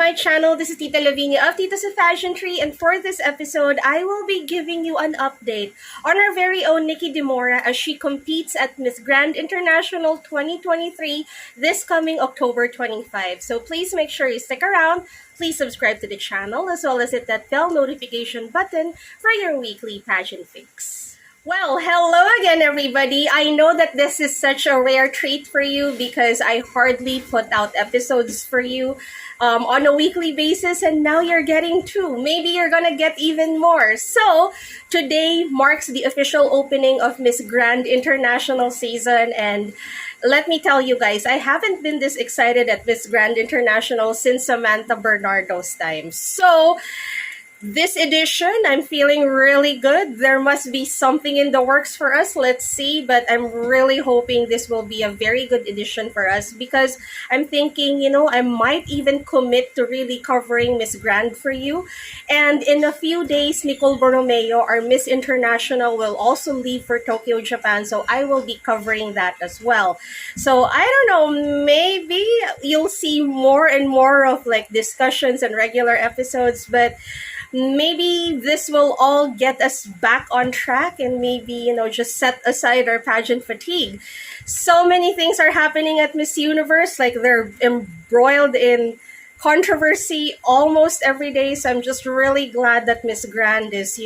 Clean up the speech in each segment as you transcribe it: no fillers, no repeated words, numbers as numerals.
my channel. This is Tita Lavinia of Tita's Fashion Tree, and for this episode, I will be giving you an update on our very own Nikki de Moura as she competes at Miss Grand International 2023 this coming October 25. So please make sure you stick around. Please subscribe to the channel as well as hit that bell notification button for your weekly pageant fix. Well, hello again, everybody. I know that this is such a rare treat for you because I hardly put out episodes for you on a weekly basis, and now you're getting two. Maybe you're gonna get even more. So, today marks the official opening of Miss Grand International season, and let me tell you guys, I haven't been this excited at Miss Grand International since Samantha Bernardo's time. So, this edition, I'm feeling really good. There must be something in the works for us. Let's see. But I'm really hoping this will be a very good edition for us because I'm thinking, I might even commit to really covering Miss Grand for you. And in a few days, Nicole Borromeo, our Miss International, will also leave for Tokyo, Japan. So I will be covering that as well. So I don't know, maybe you'll see more and more of like discussions and regular episodes, but maybe this will all get us back on track and maybe, just set aside our pageant fatigue. So many things are happening at Miss Universe, like they're embroiled in controversy almost every day. So I'm just really glad that Miss Grand is,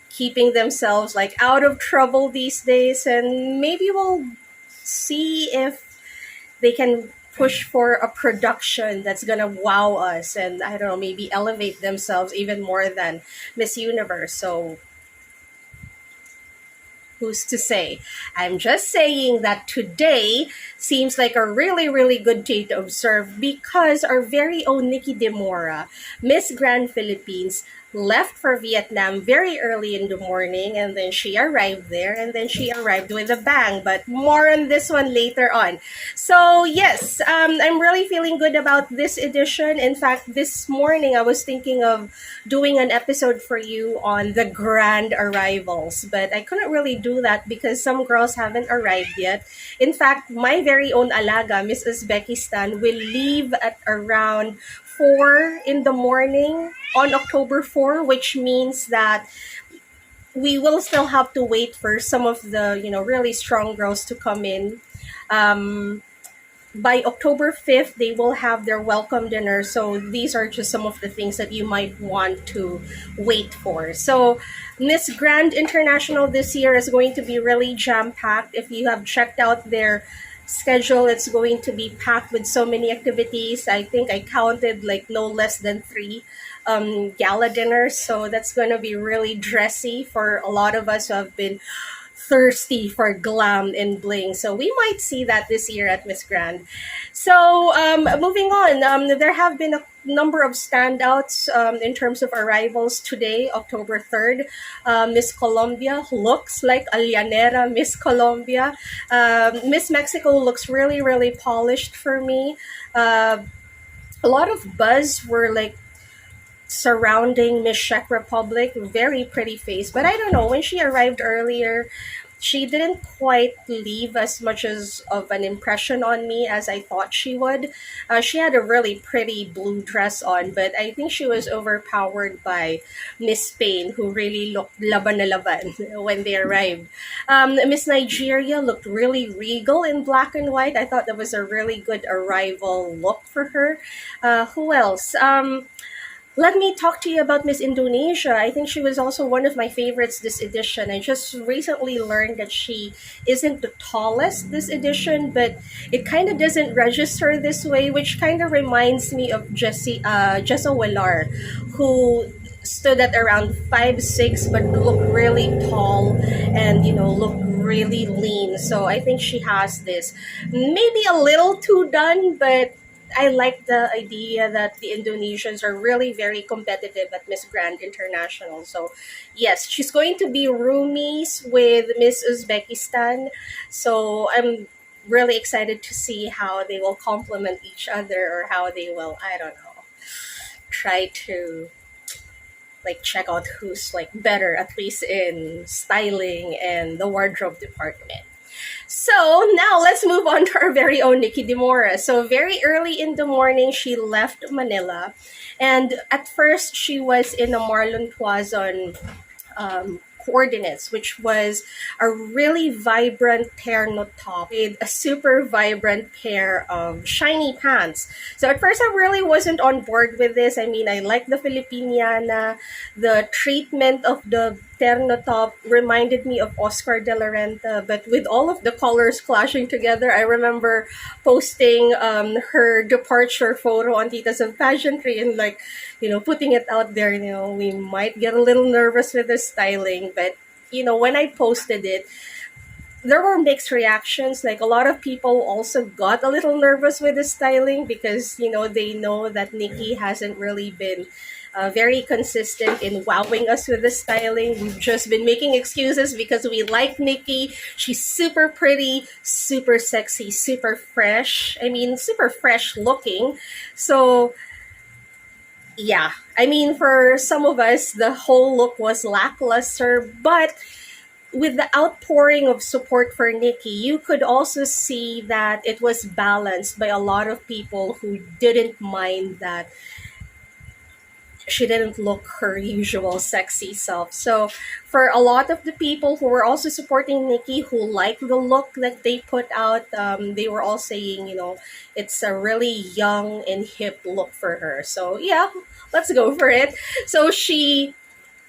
keeping themselves like out of trouble these days. And maybe we'll see if they can push for a production that's gonna wow us and I don't know, maybe elevate themselves even more than Miss Universe. So who's to say? I'm just saying that today seems like a really, really good day to observe because our very own Nikki de Moura, Miss Grand Philippines, left for Vietnam very early in the morning, and then she arrived there, and then she arrived with a bang. But more on this one later on. So yes, I'm really feeling good about this edition. In fact, this morning I was thinking of doing an episode for you on the grand arrivals, but I couldn't really do that because some girls haven't arrived yet. In fact, my very own alaga, Miss Uzbekistan, will leave at around 4 in the morning on October 4, which means that we will still have to wait for some of the, really strong girls to come in. By October 5th, they will have their welcome dinner. So these are just some of the things that you might want to wait for. So Miss Grand International this year is going to be really jam-packed. If you have checked out their schedule, it's going to be packed with so many activities. I think I counted like no less than 3 gala dinners. So that's going to be really dressy for a lot of us who have been thirsty for glam and bling. So we might see that this year at Miss Grand. So moving on, there have been a number of standouts in terms of arrivals today, October 3rd. Miss Colombia looks like a llanera Miss Colombia. Miss Mexico looks really, really polished for me. A lot of buzz were like surrounding Miss Czech Republic, very pretty face. But I don't know, when she arrived earlier, she didn't quite leave as much as of an impression on me as I thought she would. She had a really pretty blue dress on, but I think she was overpowered by Miss Spain, who really looked laban na laban when they arrived. Miss Nigeria looked really regal in black and white. I thought that was a really good arrival look for her. Who else? Let me talk to you about Miss Indonesia. I think she was also one of my favorites this edition. I just recently learned that she isn't the tallest this edition, but it kind of doesn't register this way, which kind of reminds me of Jessa Wellar, who stood at around 5'6", but looked really tall and, looked really lean. So I think she has this. Maybe a little too done, but I like the idea that the Indonesians are really very competitive at Miss Grand International. So, yes, she's going to be roomies with Miss Uzbekistan. So, I'm really excited to see how they will complement each other or how they will, I don't know, try to like check out who's like better, at least in styling and the wardrobe department. So now let's move on to our very own Nikki de Moura. So very early in the morning, she left Manila. And at first, she was in a Marlon Tuazon coordinates, which was a really vibrant terno top with a super vibrant pair of shiny pants. So at first, I really wasn't on board with this. I mean, I like the Filipiniana. The treatment of the terno top reminded me of Oscar de la Renta, but with all of the colors clashing together, I remember posting her departure photo on Titas of Pageantry and like, putting it out there. We might get a little nervous with the styling, but when I posted it, there were mixed reactions. Like a lot of people also got a little nervous with the styling because they know that Nikki hasn't really been very consistent in wowing us with the styling. We've just been making excuses because we like Nikki. She's super pretty, super sexy, super fresh. I mean, super fresh looking. So yeah, I mean, for some of us, the whole look was lackluster, but with the outpouring of support for Nikki, you could also see that it was balanced by a lot of people who didn't mind that she didn't look her usual sexy self. So for a lot of the people who were also supporting Nikki, who liked the look that they put out, they were all saying, it's a really young and hip look for her. So yeah, let's go for it. So she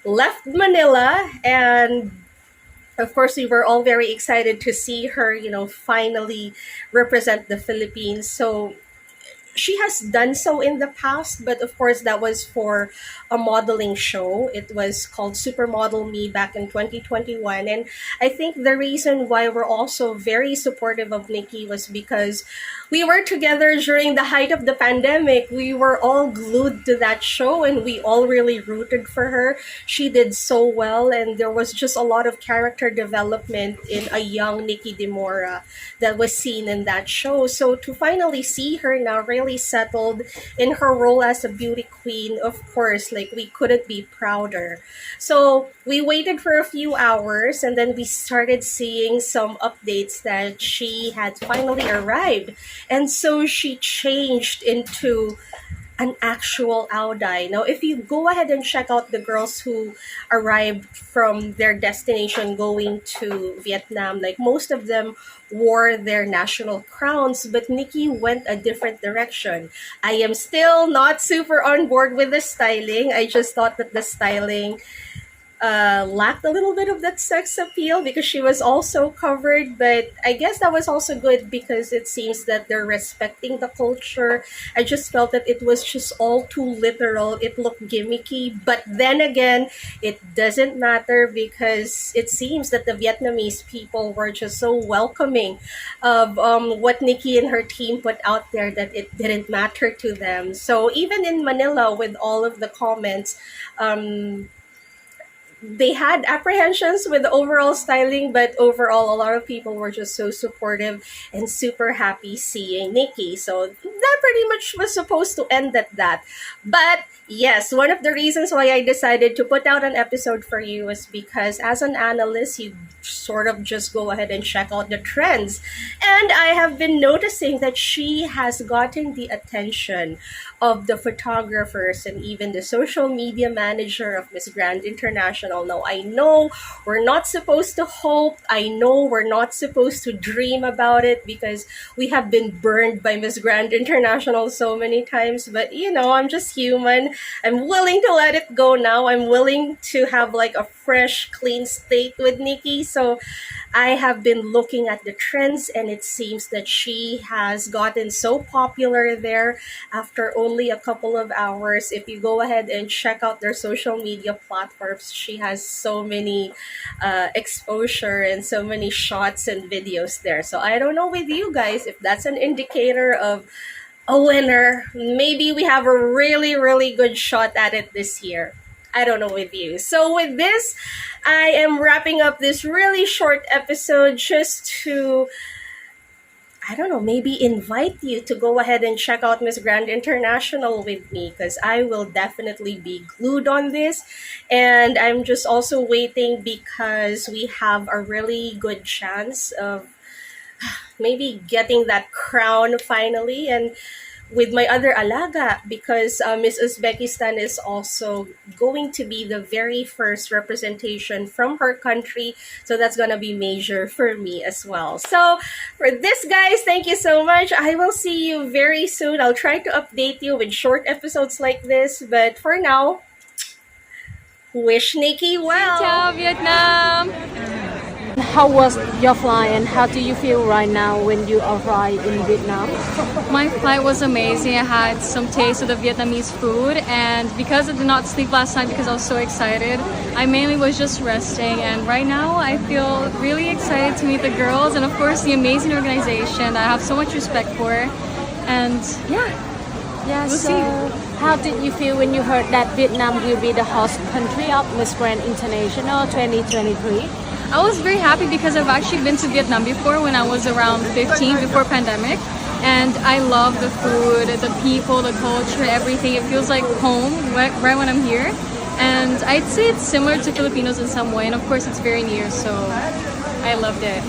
left Manila, and of course, we were all very excited to see her, finally represent the Philippines. So she has done so in the past, but of course that was for a modeling show. It was called Supermodel Me back in 2021. And I think the reason why we're also very supportive of Nikki was because we were together during the height of the pandemic. We were all glued to that show and we all really rooted for her. She did so well, and there was just a lot of character development in a young Nikki de Moura that was seen in that show. So to finally see her now really settled in her role as a beauty queen, of course, like we couldn't be prouder. So we waited for a few hours and then we started seeing some updates that she had finally arrived. And so she changed into an actual Audai. Now, if you go ahead and check out the girls who arrived from their destination going to Vietnam, like most of them wore their national crowns, but Nikki went a different direction. I am still not super on board with the styling. I just thought that the styling lacked a little bit of that sex appeal because she was also covered, but I guess that was also good because it seems that they're respecting the culture. I just felt that it was just all too literal. It looked gimmicky, but then again, it doesn't matter because it seems that the Vietnamese people were just so welcoming of what Nikki and her team put out there that it didn't matter to them. So even in Manila, with all of the comments, they had apprehensions with the overall styling, but overall, a lot of people were just so supportive and super happy seeing Nikki. So that pretty much was supposed to end at that. But yes, one of the reasons why I decided to put out an episode for you was because as an analyst, you sort of just go ahead and check out the trends. And I have been noticing that she has gotten the attention of the photographers and even the social media manager of Miss Grand International. Now, I know we're not supposed to hope. I know we're not supposed to dream about it because we have been burned by Miss Grand International so many times. But, I'm just human. I'm willing to let it go now. I'm willing to have like a fresh, clean slate with Nikki. So I have been looking at the trends, and it seems that she has gotten so popular there after only a couple of hours. If you go ahead and check out their social media platforms, she has so many exposure and so many shots and videos there. So I don't know with you guys if that's an indicator of a winner. Maybe we have a really, really good shot at it this year. I don't know with you. So with this, I am wrapping up this really short episode just to, I don't know, maybe invite you to go ahead and check out Miss Grand International with me because I will definitely be glued on this. And I'm just also waiting because we have a really good chance of maybe getting that crown finally, and with my other alaga, because Miss Uzbekistan is also going to be the very first representation from her country. So that's going to be major for me as well. So for this, guys, thank you so much. I will see you very soon. I'll try to update you with short episodes like this. But for now, wish Nikki well. Ciao, Vietnam! How was your flight and how do you feel right now when you arrive in Vietnam? My flight was amazing. I had some taste of the Vietnamese food, and because I did not sleep last night because I was so excited, I mainly was just resting. And right now I feel really excited to meet the girls and of course the amazing organization that I have so much respect for. And yeah, Yeah, we'll so see. how did you feel when you heard that Vietnam will be the host country of Miss Grand International 2023? I was very happy because I've actually been to Vietnam before when I was around 15 before pandemic, and I love the food, the people, the culture, everything. It feels like home right when I'm here, and I'd say it's similar to Filipinos in some way, and of course it's very near, so I loved it.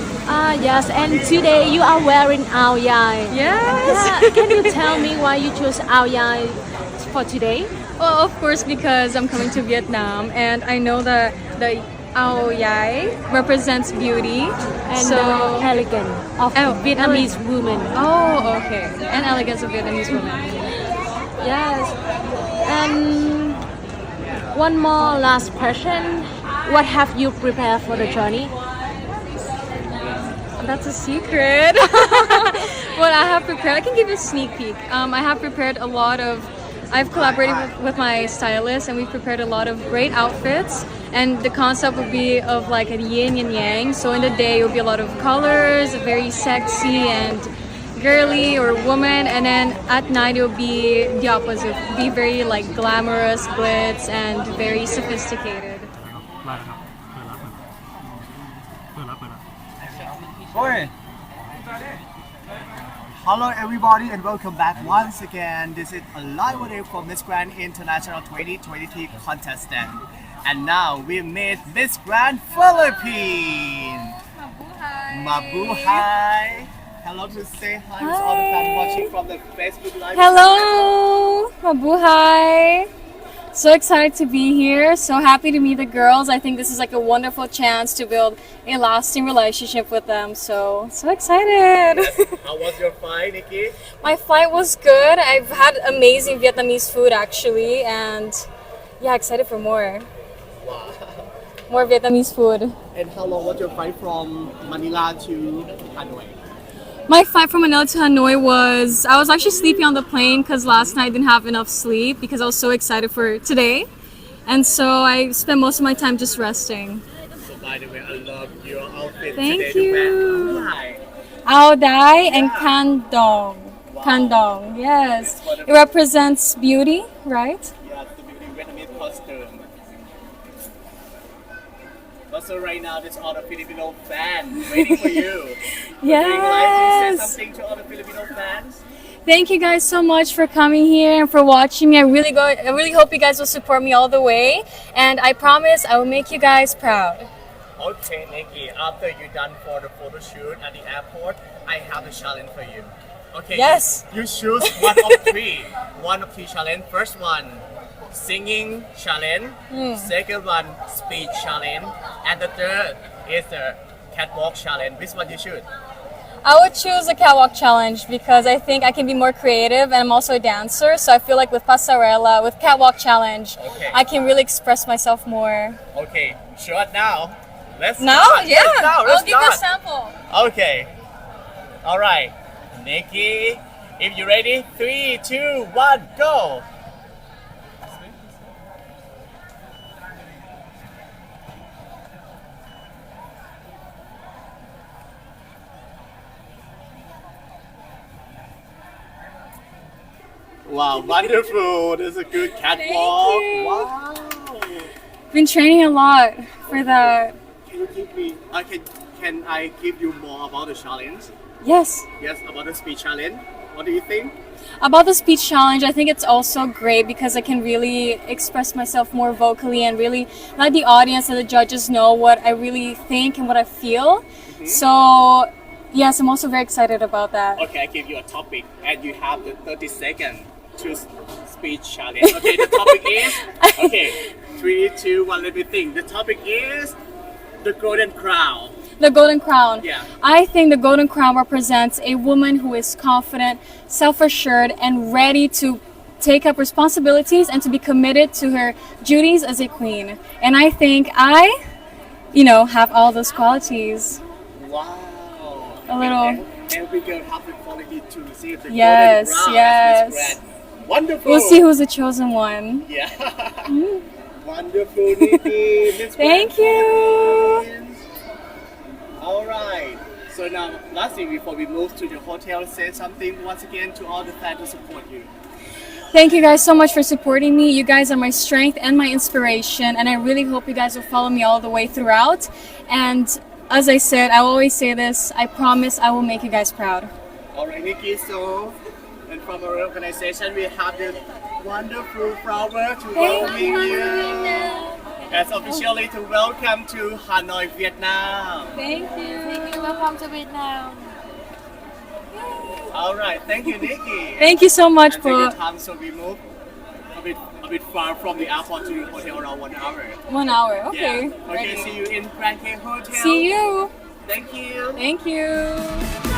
Yes, and today you are wearing ao dai. Yes! Yeah, can you tell me why you chose ao dai for today? Well, of course, because I'm coming to Vietnam, and I know that the ao dai represents beauty, And so elegant of Vietnamese women. oh, okay, and elegance of Vietnamese women. Yes. And one more last question. What have you prepared for the journey? That's a secret. What I have prepared, I can give you a sneak peek. I have prepared a lot of, I've collaborated with my stylist and we've prepared a lot of great outfits. And the concept would be of like a yin and yang. So in the day it will be a lot of colors, very sexy and girly or woman. And then at night it will be the opposite. It will be very like glamorous, glitz and very sophisticated. Oi. Hello everybody and welcome back once again. This is a live audio from Miss Grand International 2023 contestant. And now we meet Miss Grand Philippines. Mabuhay. Hello to say hi to all the fans watching from the Facebook live. Hello! Mabuhay! So excited to be here. So happy to meet the girls. I think this is like a wonderful chance to build a lasting relationship with them. So excited! How was your flight, Nikki? My flight was good. I've had amazing Vietnamese food actually, and yeah, excited for more. Wow. More Vietnamese food. And how long was your flight from Manila to Hanoi? My flight from Manila to Hanoi was, I was actually sleeping on the plane because last night I didn't have enough sleep because I was so excited for today. And so I spent most of my time just resting. So by the way, I love your outfit Thank today. you. Hi. Ao Dai and Kandong. Kandong, yes. It represents beauty, right? Yeah, the Vietnamese costume. Also right now, there's all the Filipino fans waiting for you. Would you like to say Yes. something to all the Filipino fans? Thank you guys so much for coming here and for watching me. I really hope you guys will support me all the way. And I promise I will make you guys proud. Okay, Nikki, after you're done for the photo shoot at the airport, I have a challenge for you. Okay, Yes. you choose one of three. One of three challenge. First one, singing challenge. Second one, speech challenge. And the third is the catwalk challenge. Which one you choose? I would choose a catwalk challenge because I think I can be more creative and I'm also a dancer. So I feel like with pasarela, with catwalk challenge, Okay. I can really express myself more. Okay, short now. Let's Now? start. Yeah. Let's start. Let's I'll give you a start. sample. Okay. All right. Nikki, if you're ready, 3, 2, 1, go. Wow, wonderful. This is a good catwalk. you. Wow. Been training a lot for that. Can you give me, can I give you more about the challenge? Yes. Yes, about the speech challenge. What do you think? About the speech challenge, I think it's also great because I can really express myself more vocally and really let the audience and the judges know what I really think and what I feel. So Yes, I'm also very excited about that. Okay, I give you a topic, and you have the 30-second to speech challenge. Okay, the topic is okay. 3, 2, 1. Let me think. The topic is the golden crown. The Golden Crown. Yeah. I think the Golden Crown represents a woman who is confident, self-assured, and ready to take up responsibilities and to be committed to her duties as a queen. And I think I, have all those qualities. Wow. A little. And every girl have the quality to receive the Yes, golden crown yes. as Miss Grand. Wonderful. We'll see who's the chosen one. Yeah. Wonderful, Nikki. Miss Thank Grand you. Queens. All right. So now, lastly, before we move to the hotel, say something once again to all the fans who support you. Thank you guys so much for supporting me. You guys are my strength and my inspiration, and I really hope you guys will follow me all the way throughout. And as I said, I will always say this, I promise I will make you guys proud. All right, Nikki. So, and from our organization, we have this wonderful flower to welcoming you. As officially to welcome to Hanoi, Vietnam. Thank you. Thank you. Welcome to Vietnam. All right, thank you, Nikki. Thank you so much, And take your Po. time, so we move a bit far from the airport to the hotel around 1 hour. 1 hour. Okay. Yeah. Okay. Ready. See you in Grand K Hotel. See you. Thank you. Thank you.